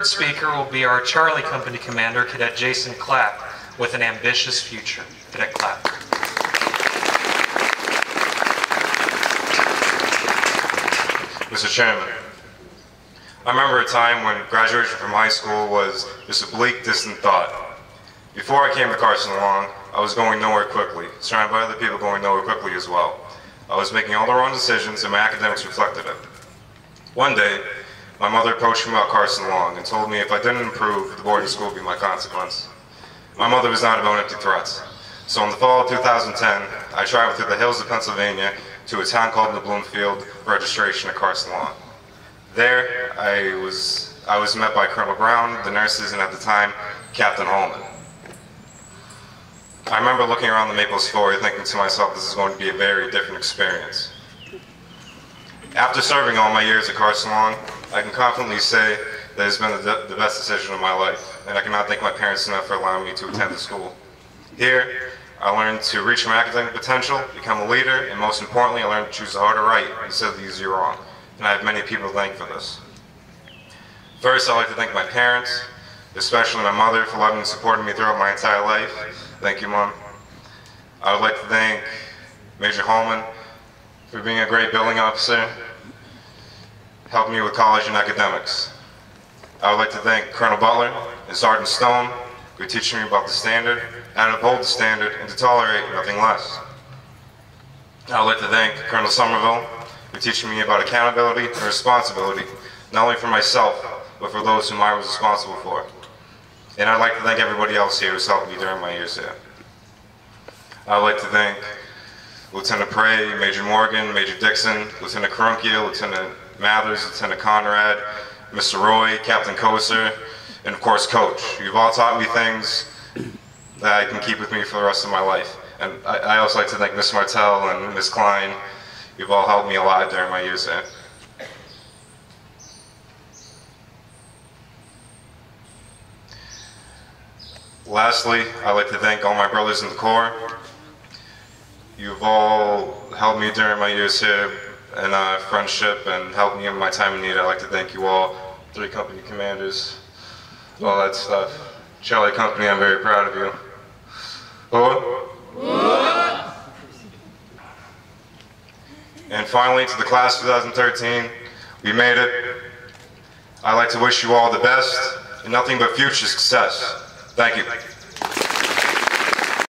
Speaker will be our Charlie Company Commander, Cadet Jason Clapp, with an ambitious future. Cadet Clapp. Mr. Chairman, I remember a time when graduation from high school was just a bleak, distant thought. Before I came to Carson along, I was going nowhere quickly, surrounded by other people going nowhere quickly as well. I was making all the wrong decisions and my academics reflected it. One day, my mother approached me about Carson along and told me if I didn't improve, the boarding school would be my consequence. My mother was not about empty threats. So in the fall of 2010, I traveled through the hills of Pennsylvania to a town called New Bloomfield for registration at Carson Lawn. There, I was met by Colonel Brown, the nurses, and at the time, Captain Holman. I remember looking around the Maples Fort thinking to myself, this is going to be a very different experience. After serving all my years at Carson Lawn, I can confidently say that it's been the best decision of my life, and I cannot thank my parents enough for allowing me to attend the school. Here, I learned to reach my academic potential, become a leader, and most importantly, I learned to choose the harder right instead of the easier wrong. And I have many people to thank for this. First, I'd like to thank my parents, especially my mother, for loving and supporting me throughout my entire life. Thank you, Mom. I would like to thank Major Holman for being a great building officer, helping me with college and academics. I would like to thank Colonel Butler and Sergeant Stone for teaching me about the standard, how to uphold the standard, and to tolerate nothing less. I would like to thank Colonel Somerville for teaching me about accountability and responsibility, not only for myself, but for those whom I was responsible for. And I'd like to thank everybody else here who's helped me during my years here. I would like to thank Lieutenant Prey, Major Morgan, Major Dixon, Lieutenant Carunkia, Lieutenant Mathers, Lieutenant Conrad, Mr. Roy, Captain Koser, and of course Coach. You've all taught me things that I can keep with me for the rest of my life. And I also like to thank Miss Martell and Miss Klein. You've all helped me a lot during my years there. Lastly, I'd like to thank all my brothers in the Corps. You've all helped me during my years here in friendship and helped me in my time of need. I'd like to thank you all, 3 company commanders, all that stuff. Charlie Company, I'm very proud of you. And finally, to the class of 2013, we made it. I'd like to wish you all the best and nothing but future success. Thank you.